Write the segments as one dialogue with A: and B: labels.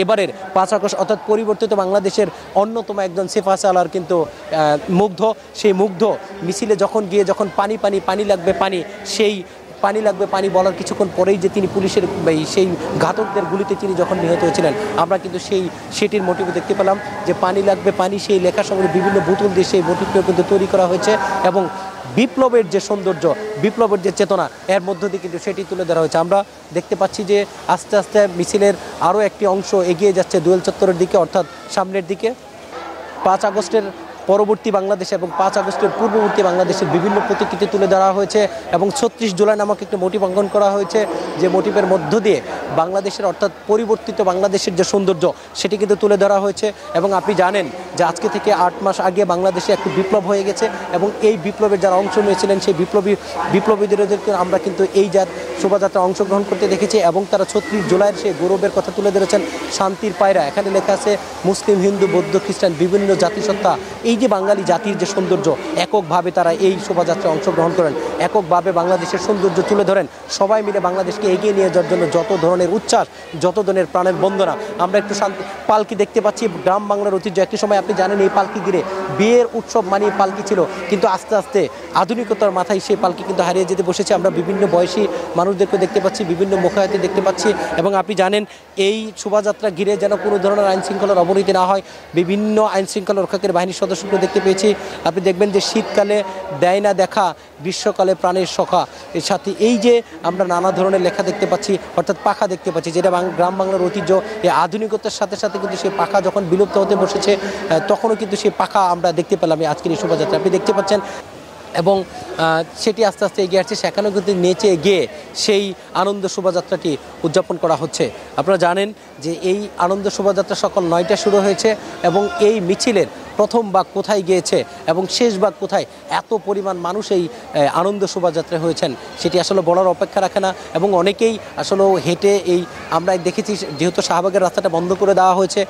A: এবারের 5 আগস্ট অর্থাৎ পরিবর্তিত বাংলাদেশের অন্যতম একজন সেফা সালার কিন্তু মুগ্ধ, সেই মুগ্ধ মিছিলে যখন পানি পানি পানি লাগবে পানি, সেই পানি লাগবে পানি বলার কিছুক্ষণ পরেই যে তিনি পুলিশের সেই ঘাতকদের গুলিতে তিনি যখন নিহত হয়েছিলেন, আমরা কিন্তু সেটির মোটিভ দেখতে পেলাম যে পানি লাগবে পানি, সেই লেখা সঙ্গে বিভিন্ন বোতল দিয়ে সেই মোটিভটিও কিন্তু তৈরি করা হয়েছে এবং বিপ্লবের যে সৌন্দর্য, বিপ্লবের যে চেতনা, এর মধ্য দিয়ে কিন্তু সেটি তুলে ধরা হয়েছে। আমরা দেখতে পাচ্ছি যে আস্তে আস্তে মিছিলের আরও একটি অংশ এগিয়ে যাচ্ছে দোয়েল চত্বরের দিকে, অর্থাৎ সামনের দিকে। 5 আগস্টের পরবর্তী বাংলাদেশ এবং 5 আগস্টের পূর্ববর্তী বাংলাদেশের বিভিন্ন প্রতিকৃতি তুলে ধরা হয়েছে এবং 36 জুলাই নামক একটি মোটিভ অঙ্কন করা হয়েছে, যে মোটিভের মধ্য দিয়ে বাংলাদেশের অর্থাৎ পরিবর্তিত বাংলাদেশের যে সৌন্দর্য সেটি কিন্তু তুলে ধরা হয়েছে। এবং আপনি জানেন যে আজকে থেকে 8 মাস আগে বাংলাদেশে একটি বিপ্লব হয়ে গেছে এবং এই বিপ্লবের যারা অংশ নিয়েছিলেন সেই বিপ্লবীদেরকে আমরা কিন্তু এই শোভাযাত্রা অংশগ্রহণ করতে দেখেছি এবং তারা 36 জুলাইয়ের সেই গৌরবের কথা তুলে ধরেছেন। শান্তির পায়রা, এখানে লেখা আছে মুসলিম, হিন্দু, বৌদ্ধ, খ্রিস্টান বিভিন্ন জাতিসত্তা, এই যে বাঙালি জাতির যে সৌন্দর্য, এককভাবে তারা এই শোভাযাত্রায় অংশগ্রহণ করেন, এককভাবে বাংলাদেশের সৌন্দর্য তুলে ধরেন। সবাই মিলে বাংলাদেশকে এগিয়ে নিয়ে যাওয়ার জন্য যত ধরনের উচ্ছ্বাস, যত ধরনের প্রাণের বন্দনা। আমরা একটু পালকি দেখতে পাচ্ছি, গ্রাম বাংলার ঐতিহ্য। একটি সময় আপনি জানেন এই পালকি ঘিরে বিয়ের উৎসব মানিয়ে পালকি ছিল, কিন্তু আস্তে আস্তে আধুনিকতার মাথায় সেই পালকি কিন্তু হারিয়ে যেতে বসেছে। আমরা বিভিন্ন বয়সী মানুষদেরকে দেখতে পাচ্ছি, বিভিন্ন মুখায়তে দেখতে পাচ্ছি এবং আপনি জানেন এই শোভাযাত্রা ঘিরে যেন কোনো ধরনের আইনশৃঙ্খলার অবনতি না হয়, বিভিন্ন আইনশৃঙ্খলা রক্ষাকারী বাহিনীর সদস্যকে দেখতে পেয়েছি। আপনি দেখবেন যে শীতকালে দেয় না দেখা, গ্রীষ্মকালে প্রাণের সখা, এর সাথে এই যে আমরা নানা ধরনের লেখা দেখতে পাচ্ছি, অর্থাৎ পাখা দেখতে পাচ্ছি, যেটা গ্রাম বাংলার ঐতিহ্য। এই আধুনিকতার সাথে সাথে কিন্তু সেই পাখা যখন বিলুপ্ত হতে বসেছে, তখনও কিন্তু সেই পাখা আমরা দেখতে পেলাম আজকের এই শোভাযাত্রা আপনি দেখতে পাচ্ছেন। এবং সেটি আস্তে আস্তে এগিয়ে আসছে, সেখানেও কিন্তু নেচে গিয়ে সেই আনন্দ শোভাযাত্রাটি উদযাপন করা হচ্ছে। আপনারা জানেন যে এই আনন্দ শোভাযাত্রা সকাল 9টায় শুরু হয়েছে এবং এই মিছিলের প্রথম ভাগ কোথায় গিয়েছে এবং শেষ ভাগ কোথায়, এত পরিমাণ মানুষ এই আনন্দ শোভাযাত্রায় হয়েছেন সেটি আসলে বলার অপেক্ষা রাখে না। এবং অনেকেই আসলে হেঁটে আমরা দেখেছি, যেহেতু শাহবাগের রাস্তাটা বন্ধ করে দেওয়া হয়েছে,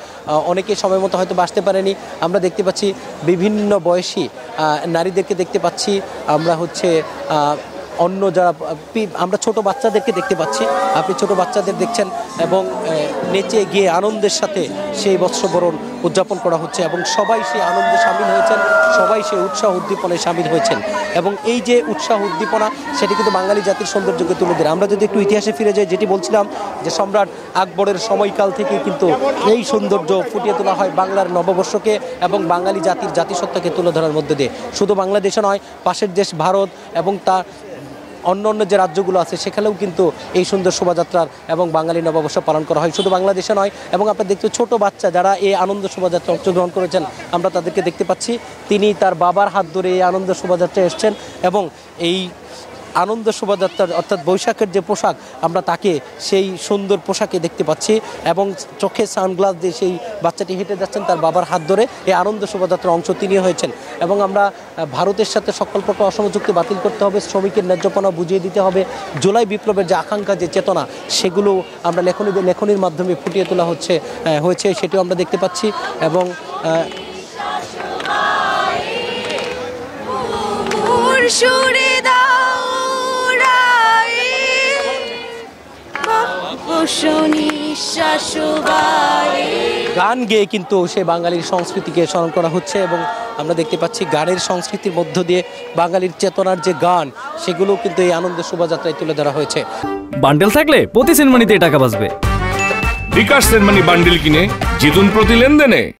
A: অনেকেই সময় মতো হয়তো আসতে পারেনি। আমরা দেখতে পাচ্ছি বিভিন্ন বয়সী নারীদেরকে দেখতে পাচ্ছি, আমরা অন্য যারা আমরা ছোট বাচ্চাদেরকে দেখতে পাচ্ছি, আপনি ছোট বাচ্চাদের দেখছেন এবং নেচে গিয়ে আনন্দের সাথে সেই বৎসবরণ উদযাপন করা হচ্ছে এবং সবাই সেই আনন্দে সামিল হয়েছেন, সবাই সেই উৎসাহ উদ্দীপনায় সামিল হয়েছেন। এবং এই যে উৎসাহ উদ্দীপনা সেটি কিন্তু বাঙালি জাতির সৌন্দর্যকে তুলে দেয়। আমরা যদি একটু ইতিহাসে ফিরে যাই, যেটি বলছিলাম যে সম্রাট আকবরের সময়কাল থেকে কিন্তু এই সৌন্দর্য ফুটিয়ে তোলা হয় বাংলার নববর্ষকে এবং বাঙালি জাতির জাতিসত্তাকে তুলে ধরার মধ্যে দিয়ে। শুধু বাংলাদেশে নয়, পাশের দেশ ভারত এবং তার অন্য যে রাজ্যগুলো আছে সেখানেও কিন্তু এই সুন্দর শোভাযাত্রার এবং বাঙালি নববর্ষ পালন করা হয়, শুধু বাংলাদেশে নয়। এবং আপনারা দেখতে ছোট বাচ্চা যারা এই আনন্দ শোভাযাত্রা অংশগ্রহণ করেছেন, আমরা তাদেরকে দেখতে পাচ্ছি। তিনি তার বাবার হাত ধরে এই আনন্দ শোভাযাত্রায় এসছেন এবং এই আনন্দ শোভাযাত্রার অর্থাৎ বৈশাখের যে পোশাক, আমরা তাকে সেই সুন্দর পোশাকে দেখতে পাচ্ছি এবং চোখে সানগ্লাস দিয়ে সেই বাচ্চাটি হেঁটে যাচ্ছেন তার বাবার হাত ধরে। এই আনন্দ শোভাযাত্রার অংশ তিনি হয়েছেন। এবং আমরা ভারতের সাথে সকল প্রকার অসম চুক্তি বাতিল করতে হবে, শ্রমিকের ন্যায্যপনা বুঝিয়ে দিতে হবে, জুলাই বিপ্লবের যে আকাঙ্ক্ষা, যে চেতনা, সেগুলো আমরা লেখনীর মাধ্যমে ফুটিয়ে তোলা হয়েছে সেটিও আমরা দেখতে পাচ্ছি। এবং গান গেয়ে কিন্তু সে বাঙালির সংস্কৃতিকে স্মরণ করা হচ্ছে এবং আমরা দেখতে পাচ্ছি গানের সংস্কৃতির মধ্য দিয়ে বাঙালির চেতনার যে গান, সেগুলো কিন্তু এই আনন্দ শোভাযাত্রায় তুলে ধরা হয়েছে।
B: বান্ডেল থাকলে প্রতি সেনমানিতে টাকা বাঁচবে।
C: বিকাশ সেনমানি বান্ডেল কিনে জিতুন প্রতি লেনদেনে।